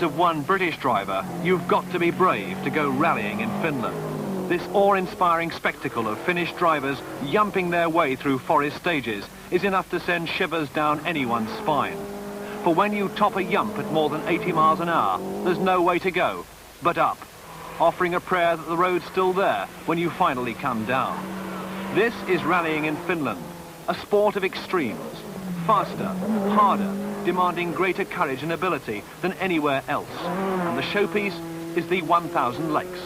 words of one British driver, you've got to be brave to go rallying in Finland. This awe-inspiring spectacle of Finnish drivers yumping their way through forest stages is enough to send shivers down anyone's spine. For when you top a yump at more than 80 miles an hour, there's no way to go but up, offering a prayer that the road's still there when you finally come down. This is rallying in Finland, a sport of extremes, faster, harder, demanding greater courage and ability than anywhere else. And the showpiece is the 1,000 lakes.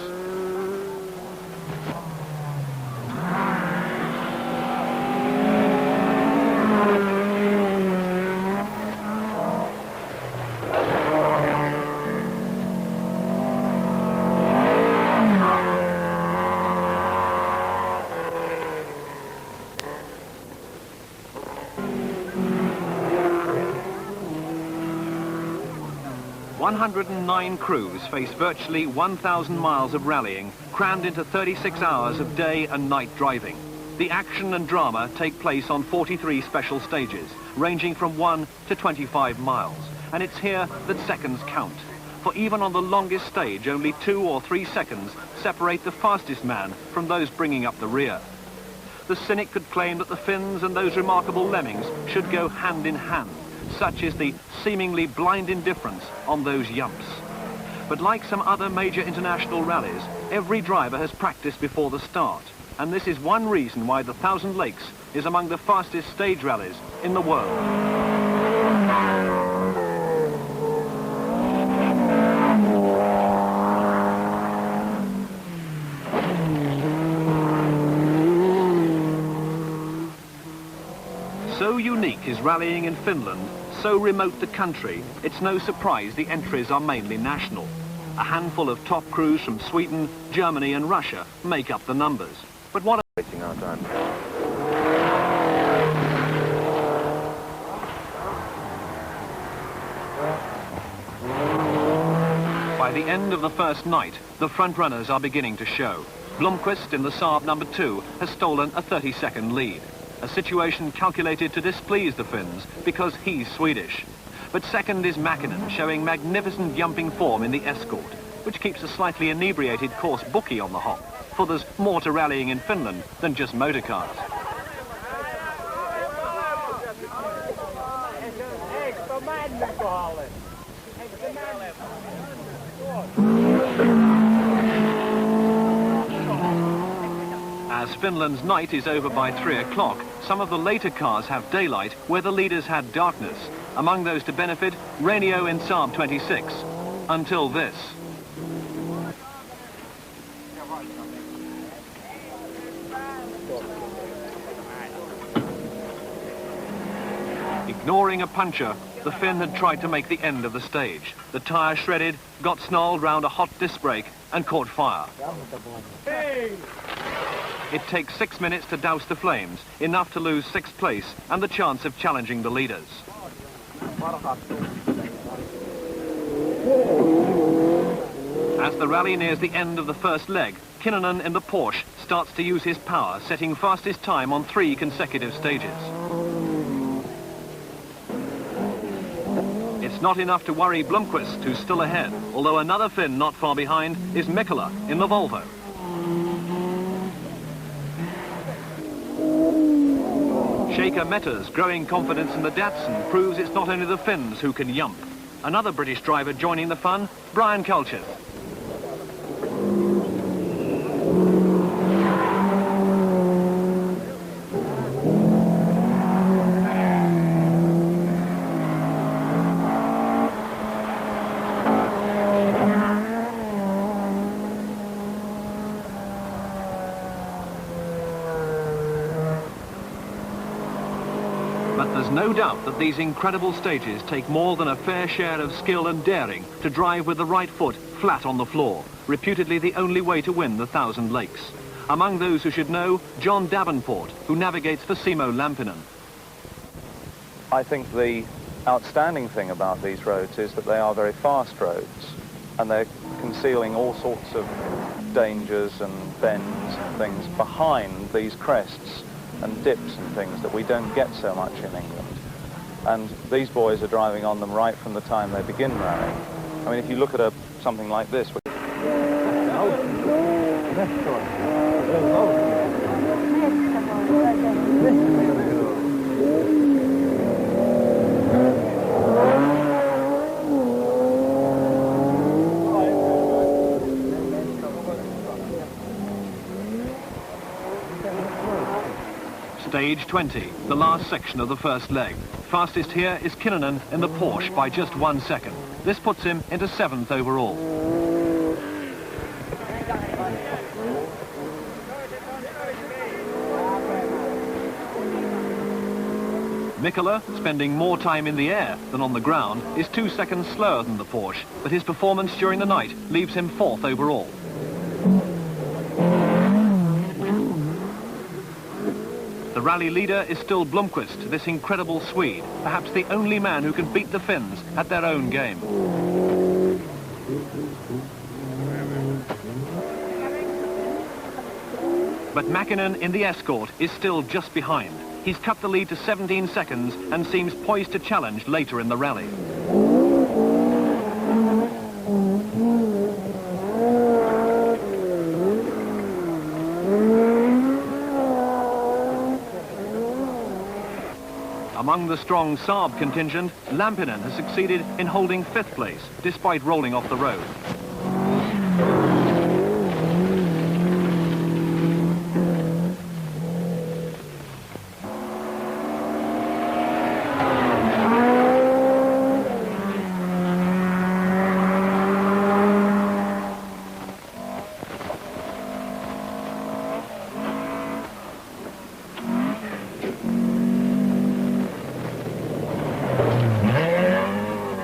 "109 crews face virtually 1,000 miles of rallying, crammed into 36 hours of day and night driving. The action and drama take place on 43 special stages, ranging from 1 to 25 miles. And it's here that seconds count. For even on the longest stage, only 2 or 3 seconds separate the fastest man from those bringing up the rear. The cynic could claim that the Finns and those remarkable lemmings should go hand in hand. Such is the seemingly blind indifference on those yumps. But like some other major international rallies, every driver has practiced before the start. And this is one reason why the 1,000 Lakes is among the fastest stage rallies in the world. So unique is rallying in Finland, so remote the country, it's no surprise the entries are mainly national. A handful of top crews from Sweden, Germany and Russia make up the numbers. But what are racing our time? By the end of the first night, the front runners are beginning to show. Blomqvist in the Saab number 2 has stolen a 30-second lead. A situation calculated to displease the Finns because he's Swedish. But second is Mäkinen, showing magnificent jumping form in the Escort, which keeps a slightly inebriated course bookie on the hop, for there's more to rallying in Finland than just motor cars. As Finland's night is over by 3 o'clock, some of the later cars have daylight where the leaders had darkness. Among those to benefit, Rainio in Saab 26. Until this. Ignoring a puncture, the Finn had tried to make the end of the stage. The tyre shredded, got snarled round a hot disc brake and caught fire. It takes 6 minutes to douse the flames, enough to lose 6th place and the chance of challenging the leaders. As the rally nears the end of the first leg, Kinnunen in the Porsche starts to use his power, setting fastest time on 3 consecutive stages. It's not enough to worry Blomqvist, who's still ahead, although another Finn not far behind is Mikkola in the Volvo. Shaker Metta's growing confidence in the Datsun proves it's not only the Finns who can yump. Another British driver joining the fun, Brian Kulchith. But there's no doubt that these incredible stages take more than a fair share of skill and daring to drive with the right foot flat on the floor, reputedly the only way to win the 1,000 Lakes. Among those who should know, John Davenport, who navigates for Simo Lampinen. I think the outstanding thing about these roads is that they are very fast roads, and they're concealing all sorts of dangers and bends and things behind these crests and dips and things that we don't get so much in England. And these boys are driving on them right from the time they begin rallying. I mean, if you look at something like this... Stage 20, the last section of the first leg. Fastest here is Kinnunen in the Porsche by just 1 second. This puts him into 7th overall. Jyskälä, spending more time in the air than on the ground, is 2 seconds slower than the Porsche, but his performance during the night leaves him 4th overall. The rally leader is still Blomqvist, this incredible Swede, perhaps the only man who can beat the Finns at their own game. But Mäkinen in the escort is still just behind. He's cut the lead to 17 seconds and seems poised to challenge later in the rally. Among the strong Saab contingent, Lampinen has succeeded in holding 5th place, despite rolling off the road.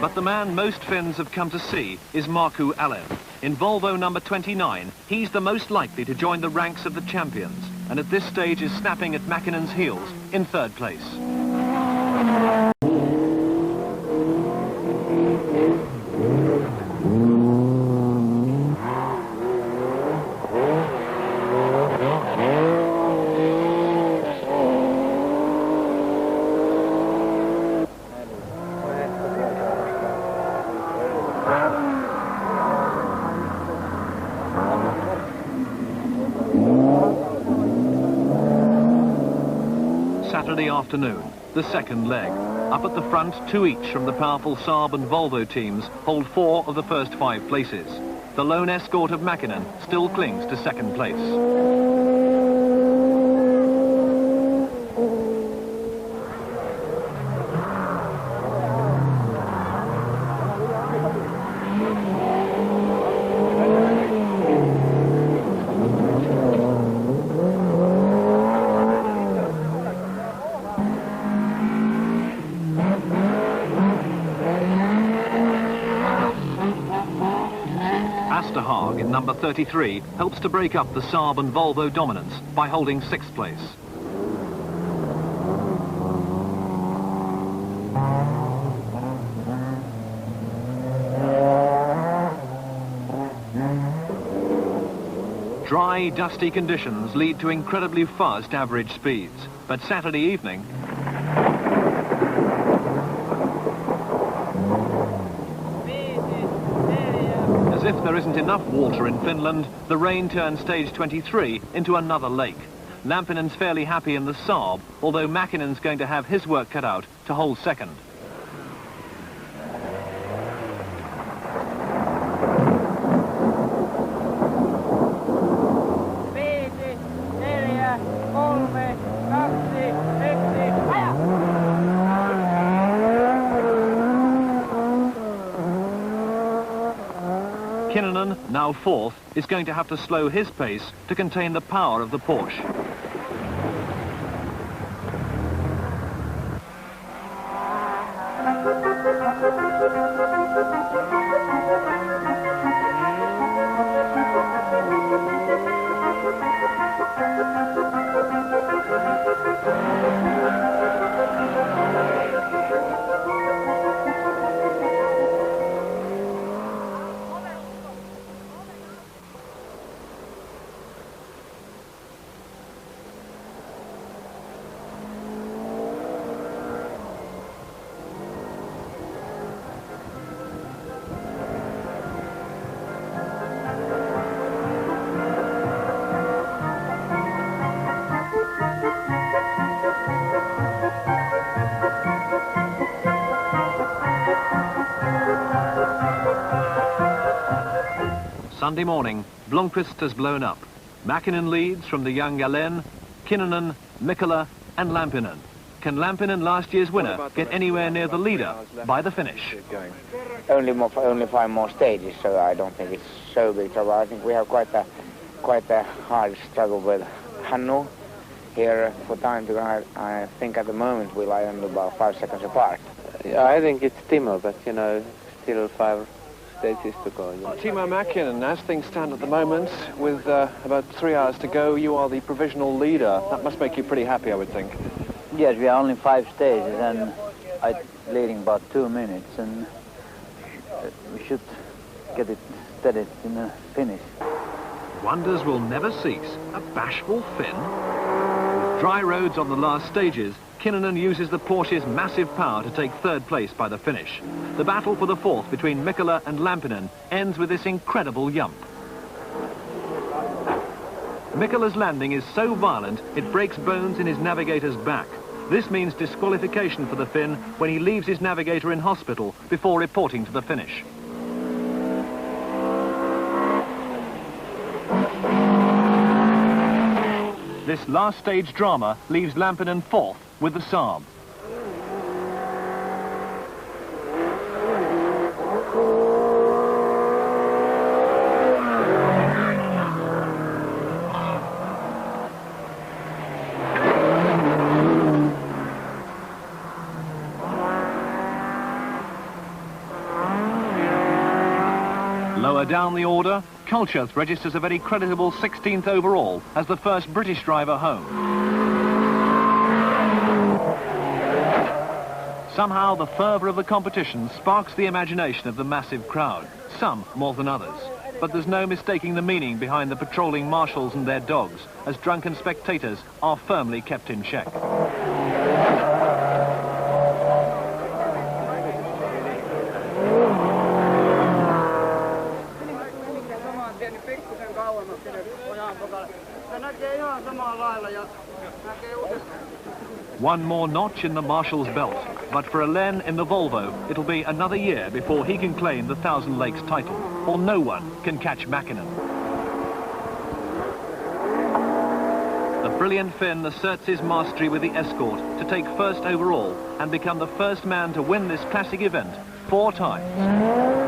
But the man most Finns have come to see is Markku Alén. In Volvo number 29, he's the most likely to join the ranks of the champions, and at this stage is snapping at Mäkinen's heels in 3rd place. Saturday afternoon, the second leg. Up at the front, 2 each from the powerful Saab and Volvo teams hold 4 of the first 5 places. The lone escort of Mäkinen still clings to 2nd place. In number 33 helps to break up the Saab and Volvo dominance by holding 6th place. Dry, dusty conditions lead to incredibly fast average speeds, but Saturday evening as if there isn't enough water in Finland, the rain turns stage 23 into another lake. Lampinen's fairly happy in the Saab, although Mäkinen's going to have his work cut out to hold 2nd. Kinnunen, now 4th, is going to have to slow his pace to contain the power of the Porsche. Monday morning, Blomqvist has blown up. Mäkinen leads from the young Jalen, Kinnunen, Mikkola and Lampinen. Can Lampinen, last year's winner, get anywhere near the leader by the finish? Only 5 more stages, so I don't think it's so big trouble. I think we have quite a hard struggle with Hannu here for time to ride. I think at the moment we lie only about 5 seconds apart. Yeah, I think it's Timo, but you know, still 5 stages to go. You know. Timo Mäkinen, as things stand at the moment, with about 3 hours to go, you are the provisional leader. That must make you pretty happy, I would think. Yes, we are only 5 stages and I'm leading about 2 minutes, and we should get it steady in the finish. Wonders will never cease. A bashful Finn. With dry roads on the last stages, Kinnunen uses the Porsche's massive power to take 3rd place by the finish. The battle for the 4th between Mikkola and Lampinen ends with this incredible jump. Mikkola's landing is so violent it breaks bones in his navigator's back. This means disqualification for the Finn when he leaves his navigator in hospital before reporting to the finish. This last stage drama leaves Lampinen 4th with the Saab. Lower down the order, Kulcheth registers a very creditable 16th overall as the first British driver home. Somehow the fervour of the competition sparks the imagination of the massive crowd, some more than others. But there's no mistaking the meaning behind the patrolling marshals and their dogs, as drunken spectators are firmly kept in check. One more notch in the marshal's belt, but for Alain in the Volvo, it'll be another year before he can claim the Thousand Lakes title, or no one can catch Mäkinen. The brilliant Finn asserts his mastery with the escort to take 1st overall and become the first man to win this classic event 4 times.